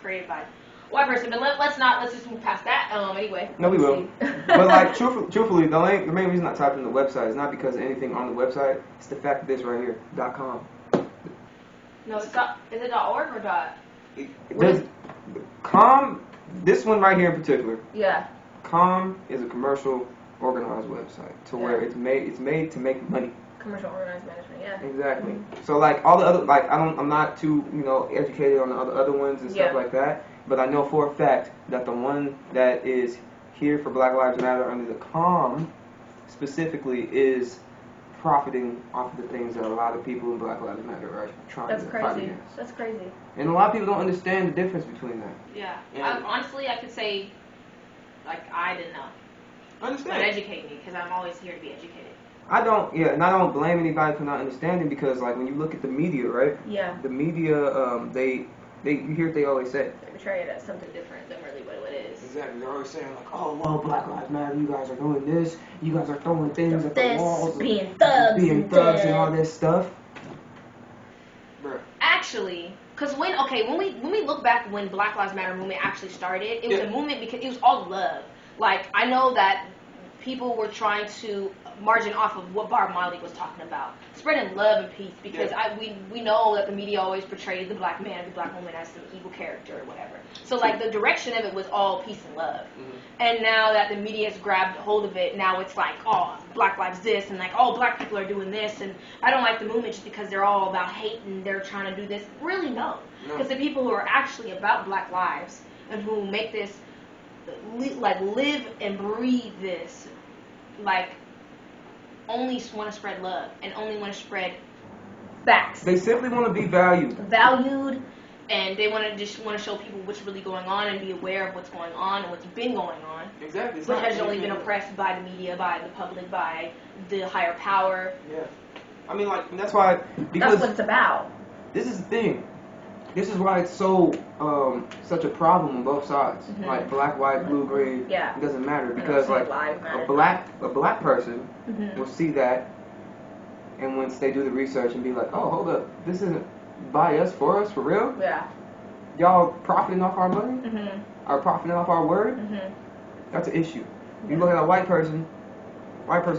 created by a white person. But let's just move past that. Anyway. No, we will. But like, truthfully, the main reason I typed in the website is not because of anything on the website. It's the fact that this right here, .com. No, it's not. Is it .org or .? .com. This one right here in particular. Yeah. .com is a commercial organized website to where it's made to make money. Commercial organized management, yeah. Exactly. So like all the other, like I'm not too educated on the other ones and stuff like that. But I know for a fact that the one that is here for Black Lives Matter under the calm specifically is profiting off of the things that a lot of people in Black Lives Matter are trying to fight against. That's crazy. And a lot of people don't understand the difference between that. Yeah. Honestly, I could say, like, I didn't know. Understand. But educate me, because I'm always here to be educated. And I don't blame anybody for not understanding, because, like, when you look at the media, right? Yeah. The media, you hear what they always say. They portray it as something different than really what it is. Exactly. They're always saying, like, oh, well, Black Lives Matter, you guys are doing this, you guys are throwing things at the walls. Being thugs and all this stuff. Bruh. Actually, because when we look back when Black Lives Matter movement actually started, it was a movement because it was all love. Like, I know that people were trying to margin off of what Bob Marley was talking about, spreading love and peace, because we know that the media always portrayed the black man, the black woman as some evil character or whatever. So like the direction of it was all peace and love. Mm-hmm. And now that the media has grabbed hold of it, now it's like, oh, Black Lives this, and like, oh, black people are doing this, and I don't like the movement just because they're all about hate and they're trying to do this. Really, no. Because the people who are actually about black lives and who make this, like, live and breathe this, like, only want to spread love and only want to spread facts. They simply want to be valued, and they want to show people what's really going on and be aware of what's going on and what's been going on. Exactly. Which has only been oppressed by the media, by the public, by the higher power. Yeah. I mean, like, that's why. Because that's what it's about. This is the thing. This is why it's so such a problem on both sides. Mm-hmm. Like black, white, blue, green. Yeah. It doesn't matter, because like a black person mm-hmm. will see that, and once they do the research and be like, oh, hold up, this isn't by us, for us, for real. Yeah. Y'all profiting off our money, mm-hmm. are profiting off our word. Mm-hmm. That's an issue. Yeah. You look at a white person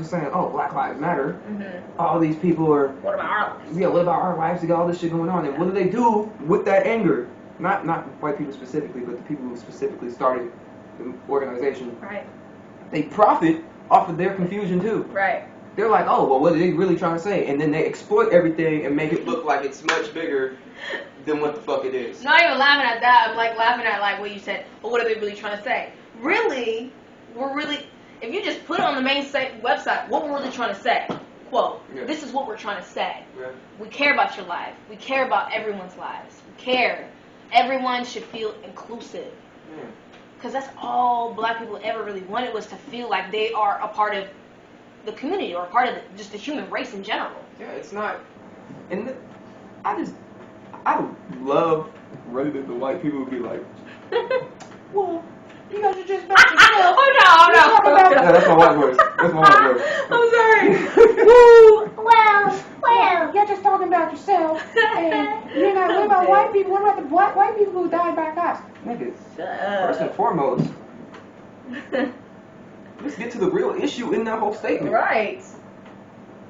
saying, oh, Black Lives Matter. Mm-hmm. All these people are. What about our lives? Yeah, what about our lives? They got all this shit going on. And what do they do with that anger? Not white people specifically, but the people who specifically started the organization. Right. They profit off of their confusion too. Right. They're like, oh, well, what are they really trying to say? And then they exploit everything and make it look like it's much bigger than what the fuck it is. Not even laughing at that. I'm like laughing at like what you said. But what are they really trying to say? Really, if you just put it on the main website, what we're really trying to say, quote, this is what we're trying to say. Yeah. We care about your life. We care about everyone's lives. We care. Everyone should feel inclusive. Because that's all black people ever really wanted, was to feel like they are a part of the community or a part of just the human race in general. Yeah, it's not. And I love Reddit. The white people would be like, well, you guys are just back to yourself. Oh no. Yeah, that's my white voice. That's my white voice. I'm sorry. Woo. Well, you're just talking about yourself. And you're not worried about white people. What about the white people who died back us? Nigga, first and foremost, let's get to the real issue in that whole statement. Right.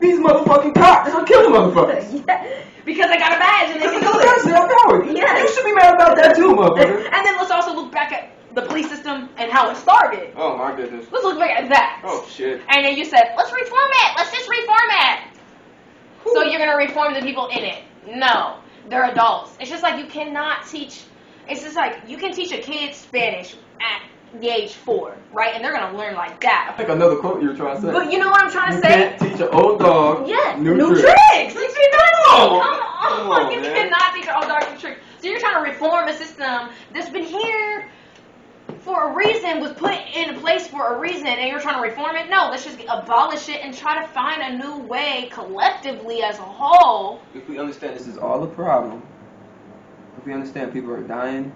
These motherfucking cops are killing motherfuckers. Yeah. Because they got a badge and they can do it. They're powered. Yeah. You should be mad about that too, motherfucker. And then let's also look back at the police system and how it started. Oh my goodness. Let's look back at that. Oh shit. And then you said, let's reform it. Let's just reform it. Whew. So you're gonna reform the people in it? No, they're adults. It's just like you cannot teach. It's just like you can teach a kid Spanish at the age 4, right? And they're gonna learn like that. I think I know the quote you were trying to say. But you know what I'm trying to say? You can't teach an old dog new tricks. Come on. You cannot teach an old dog new tricks. So you're trying to reform a system that's been here for a reason, was put in place for a reason, and you're trying to reform it? No, let's just abolish it and try to find a new way collectively as a whole. If we understand this is all a problem, if we understand people are dying,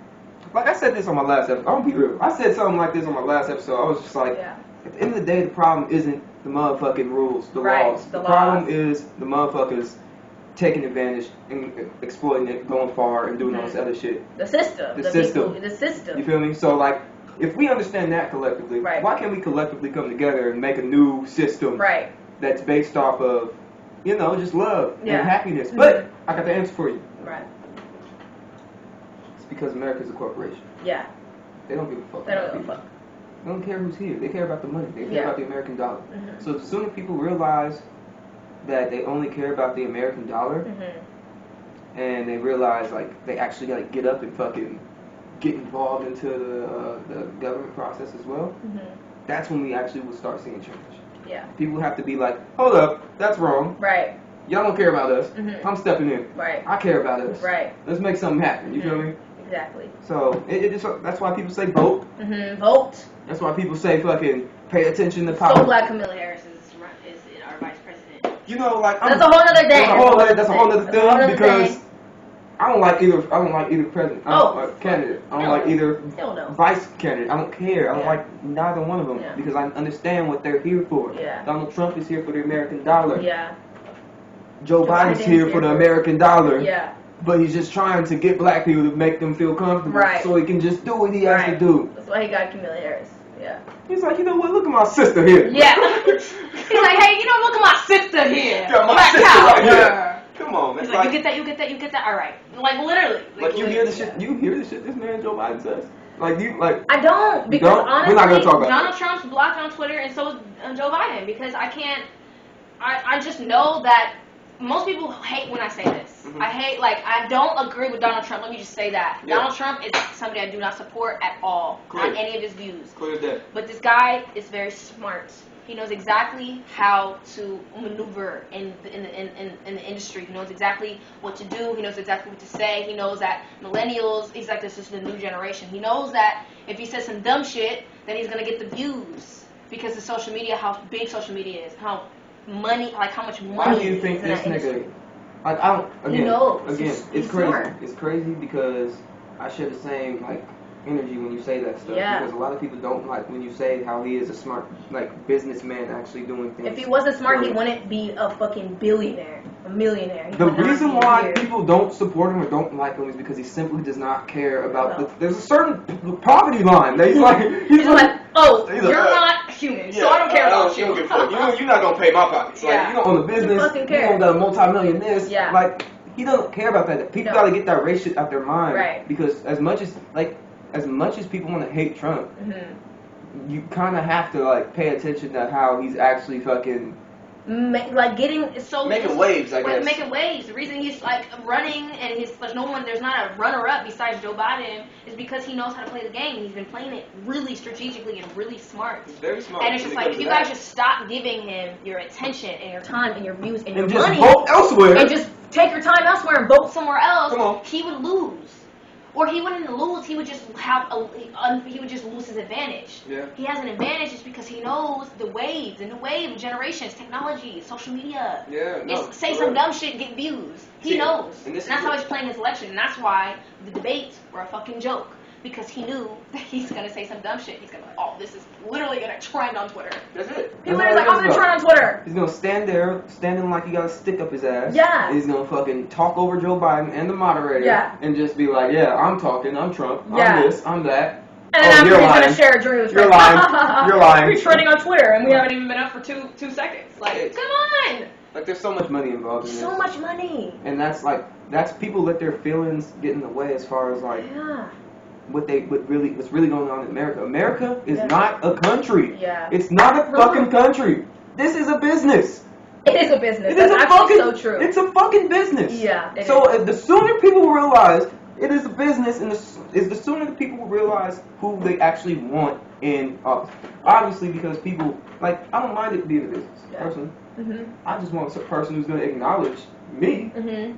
like I said this on my last episode, I'm gonna be real. I said something like this on my last episode. I was just like, at the end of the day, the problem isn't the motherfucking rules, the laws. The problem is the motherfuckers taking advantage and exploiting it, going far and doing all this other shit. The system. The system. People, the system. You feel me? So like, if we understand that collectively, why can't we collectively come together and make a new system that's based off of, you know, just love and happiness? Mm-hmm. But I got the answer for you. Right. It's because America's a corporation. Yeah. They don't give a fuck. They don't give a fuck. They don't care who's here. They care about the money. They care about the American dollar. Mm-hmm. So the sooner people realize that they only care about the American dollar, and they realize like they actually gotta get up and fucking get involved into the government process as well, that's when we actually will start seeing change. Yeah. People have to be like, hold up, that's wrong. Right. Y'all don't care about us. I'm stepping in. Right. I care about us. Right. Let's make something happen. You feel me? Exactly. So it just, that's why people say vote. Vote. That's why people say fucking pay attention to power. So glad Kamala Harris is our vice president. You know, like that's a whole other thing. That's a whole other thing because I don't like either president. Candidate. I don't like either vice candidate. I don't care. I don't like neither one of them because I understand what they're here for. Yeah. Donald Trump is here for the American dollar. Yeah. Joe Biden's here for the American dollar. Yeah. But he's just trying to get black people to make them feel comfortable so he can just do what he has to do. That's why he got Kamala Harris. Yeah. He's like, you know what? Look at my sister here. Yeah. He's like, hey, you know, look at my sister here. Yeah, my sister right here. Come on, man. He's like, you get that. All right. Like literally. Like you hear the shit. You hear the shit this man Joe Biden says. I don't because honestly, we're not gonna talk about Donald Trump's blocked on Twitter and so is Joe Biden because I can't. I just know that. Most people hate when I say this. I hate, I don't agree with Donald Trump. Let me just say that. Yeah. Donald Trump is somebody I do not support at all. Not any of his views. Clear that. But this guy is very smart. He knows exactly how to maneuver in the industry. He knows exactly what to do. He knows exactly what to say. He knows that millennials, he's like, this is the new generation. He knows that if he says some dumb shit, then he's going to get the views. Because of social media, how big social media is, how much money. Why do you think this nigga? Like I don't. Again, it's crazy. Smart. It's crazy because I share the same energy when you say that stuff. Yeah. Because a lot of people don't like when you say how he is a smart businessman actually doing things. If he wasn't smart, he wouldn't be a fucking billionaire, a millionaire. The reason why people don't support him or don't like him is because he simply does not care about there's a certain poverty line that he's like, you're not human, so I don't care about you. You're not gonna pay my pockets. You don't own a business. You don't got a multi-million this. Yeah. He doesn't care about that. People gotta get that race shit out their mind. Right. Because as much as people want to hate Trump, you kind of have to pay attention to how he's actually fucking making waves. I guess making waves. The reason he's running and there's not a runner-up besides Joe Biden is because he knows how to play the game. He's been playing it really strategically and really smart. He's very smart. And it's just if you guys just stop giving him your attention and your time and your views and your just money, vote elsewhere, and just take your time elsewhere and vote somewhere else, come on, he would lose. Or he wouldn't lose. He would just he would just lose his advantage. Yeah. He has an advantage just because he knows the new wave of generations, technology, social media. Yeah. Say some dumb shit and get views. He knows. And that's how he's playing his election. And that's why the debates were a fucking joke. Because he knew that he's gonna say some dumb shit. He's gonna be like, this is literally gonna trend on Twitter. That's it. People are like, I'm gonna trend on Twitter. He's gonna standing like he got a stick up his ass. Yeah. He's gonna fucking talk over Joe Biden and the moderator. Yeah. And just be like, I'm talking, I'm Trump, I'm this, I'm that. And then after he's gonna share a dream with You're lying. You're lying. We're trending on Twitter and we haven't even been up for two seconds. Come on. There's so much money involved in this. So much money. And that's people let their feelings get in the way as far as what's really going on in America. America is not a country. Yeah. It's not a fucking country. This is a business. It is a business. That's actually so true. It's a fucking business. Yeah. The sooner people realize it is a business, and the sooner the people will realize who they actually want in office. Obviously, because people I don't mind it being a business personally. I just want a person who's going to acknowledge me.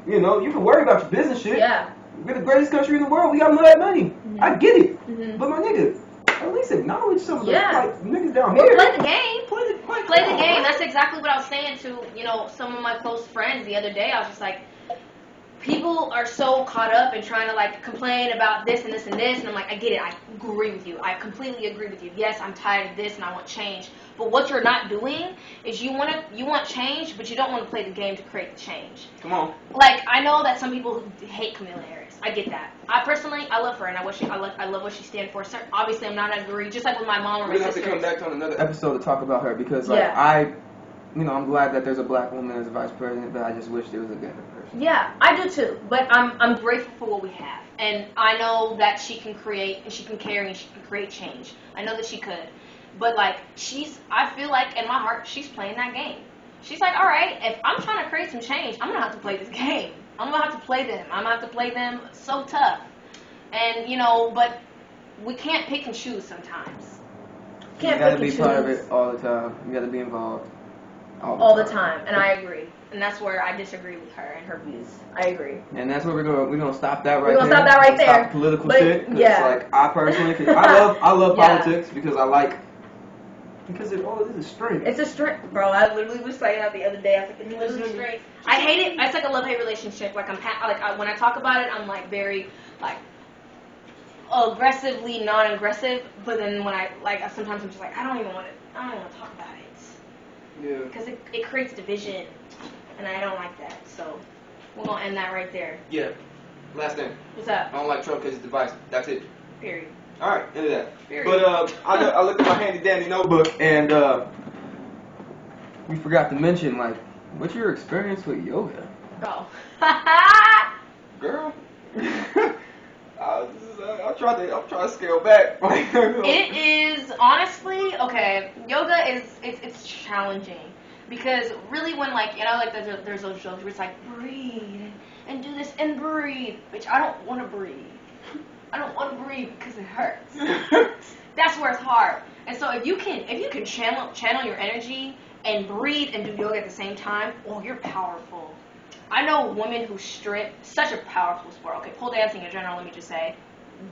You know, you can worry about your business shit. Yeah. We're the greatest country in the world. We got all that money. I get it. But my nigga, at least acknowledge some of the niggas down here. Play the game. Play the game. That's exactly what I was saying to, some of my close friends the other day. I was just like, people are so caught up in trying to complain about this and this and this, and I'm like, I get it. I agree with you. I completely agree with you. Yes, I'm tired of this and I want change. But what you're not doing is you want change, but you don't want to play the game to create the change. Come on. I know that some people hate Kamala Harris. I get that. I personally, I love her, and I love what she stands for. Obviously, I'm not agree, just like with my mom or my sister. We have to come back on another episode to talk about her because I'm glad that there's a black woman as a vice president, but I just wish there was a better person. Yeah, I do too. But I'm grateful for what we have, and I know that she can create, and she can carry, and she can create change. I know that she could, but I feel like in my heart she's playing that game. She's like, all right, if I'm trying to create some change, I'm gonna have to play this game. I'm gonna have to play them. I'm gonna have to play them so tough. And, but we can't pick and choose sometimes. You gotta be part of it all the time. You gotta be involved. All the time. And I agree. And that's where I disagree with her and her views. I agree. And that's where we're gonna stop that right there. We're gonna stop that right there. Stop political shit. Cause I personally, I love politics because because all it is strength. It's a strength, bro. I literally was saying that the other day. I was like, it's literally strength. I hate it. It's like a love-hate relationship. Like when I talk about it, I'm like very aggressively non-aggressive. But then when sometimes I'm just like, I don't even want to talk about it. Yeah. Because it creates division, and I don't like that. So we're gonna end that right there. Yeah. Last thing. What's up? I don't like Trump because he's divisive. That's it. Period. All right, end of that. Period. But I looked at my handy dandy notebook and we forgot to mention what's your experience with yoga? Oh. Girl. I'm trying to scale back. It is honestly okay. Yoga it's challenging because really when there's those jokes where it's like breathe and do this and breathe, which I don't want to breathe. I don't want to breathe because it hurts. That's where it's hard. And so if you can channel your energy and breathe and do yoga at the same time, you're powerful. I know women who strip, such a powerful sport. Okay, pole dancing in general, let me just say,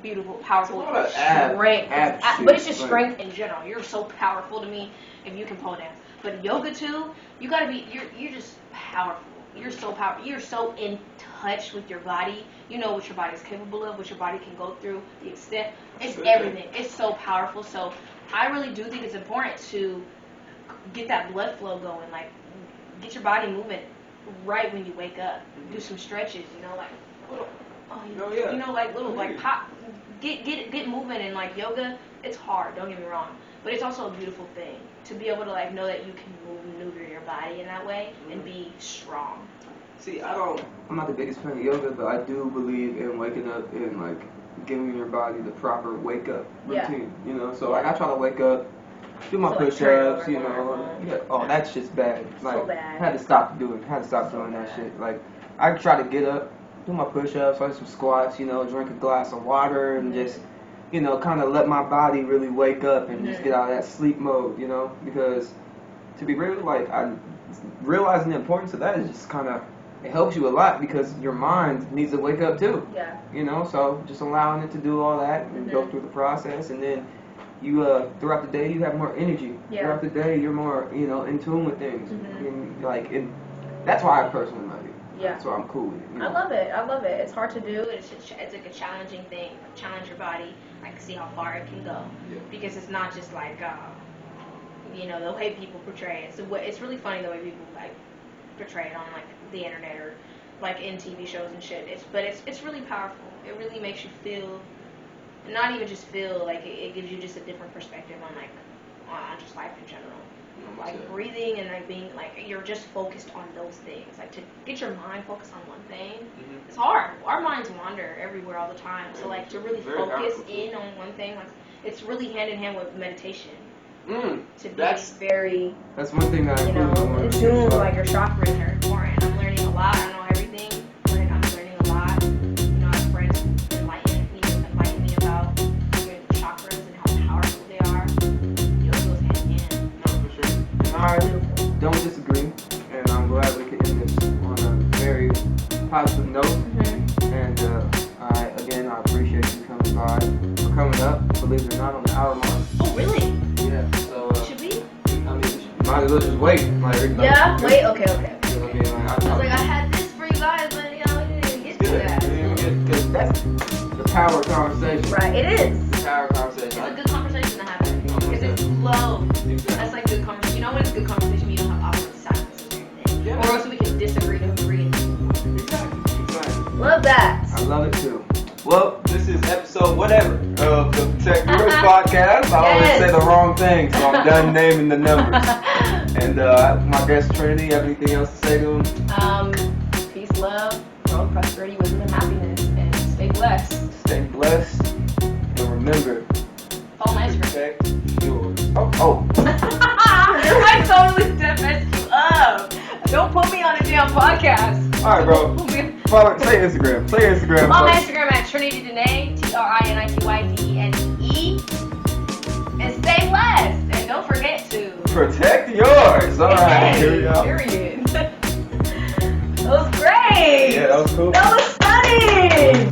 beautiful, powerful strength. But it's just strength in general. You're so powerful to me if you can pole dance. But yoga too, you gotta be, you're just powerful. You're so powerful. You're so in touch with your body. You know what your body is capable of, what your body can go through, the extent. It's everything. It's so powerful. So I really do think it's important to get that blood flow going. Get your body moving right when you wake up. Do some stretches, pop. Get moving. And yoga, it's hard. Don't get me wrong, but it's also a beautiful thing to be able to know that you can maneuver your body in that way and be strong. See, I'm not the biggest fan of yoga, but I do believe in waking up and giving your body the proper wake up routine. So I try to wake up, do my push-ups. That shit's bad. So bad. I had to stop doing that shit. I try to get up, do my push-ups, do some squats. Drink a glass of water and just kind of let my body really wake up and just get out of that sleep mode. Because to be real, realizing the importance of that is just kind of. It helps you a lot because your mind needs to wake up too. Yeah. So just allowing it to do all that and go through the process, and then you throughout the day you have more energy. Yeah. Throughout the day you're more in tune with things. And that's why I personally love it. Yeah. That's why I'm cool with it. I love it. It's hard to do. It's like a challenging thing. Challenge your body. See how far it can go. Yeah. Because it's not just the way people portray it. So it's really funny the way people portray it on the internet or in TV shows and shit. It's really powerful. It really makes you feel, not even just feel, it gives you just a different perspective on just life in general. Breathing and being you're just focused on those things. To get your mind focused on one thing, it's hard. Our minds wander everywhere all the time. So to really focus in on one thing, it's really hand in hand with meditation. That's one thing that in tune with your chakras are important. I'm learning a lot. I know everything. I'm learning a lot. I have friends who enlighten me about the chakras and how powerful they are. Yoga goes hand in hand. No, for sure. I don't disagree, and I'm glad we could end this on a very positive note. And I appreciate you coming by. We're coming up, believe it or not, on the hour mark. Oh, really? Yeah. So should we? Might as well just wait. Wait. Okay. I was I had this for you guys, but we didn't get to that. Because that's the power of conversation. Right, it is. The power of conversation. It's a good conversation to have. Because it's flow. That's good conversation. When it's good conversation, you don't have awkward silence or anything. Yeah. Or else we can disagree to agree. Exactly. Love that. I love it too. Well, this is episode whatever of the Techpreneurs Podcast. I always say the wrong thing, so I'm done naming the numbers. And my guest Trinity, have anything else to say to him? Peace, love, growth, prosperity, wisdom, and happiness. And stay blessed. Stay blessed. And remember, follow my Instagram. Protect yours. Oh. I totally messed you up. Don't put me on a damn podcast. All right, bro. Say Instagram. On my Instagram at Trinity Danae. PRINITYDNE. And stay blessed. And don't forget to protect yours. All right, here we go. Period. That was great. Yeah, that was cool. That was stunning.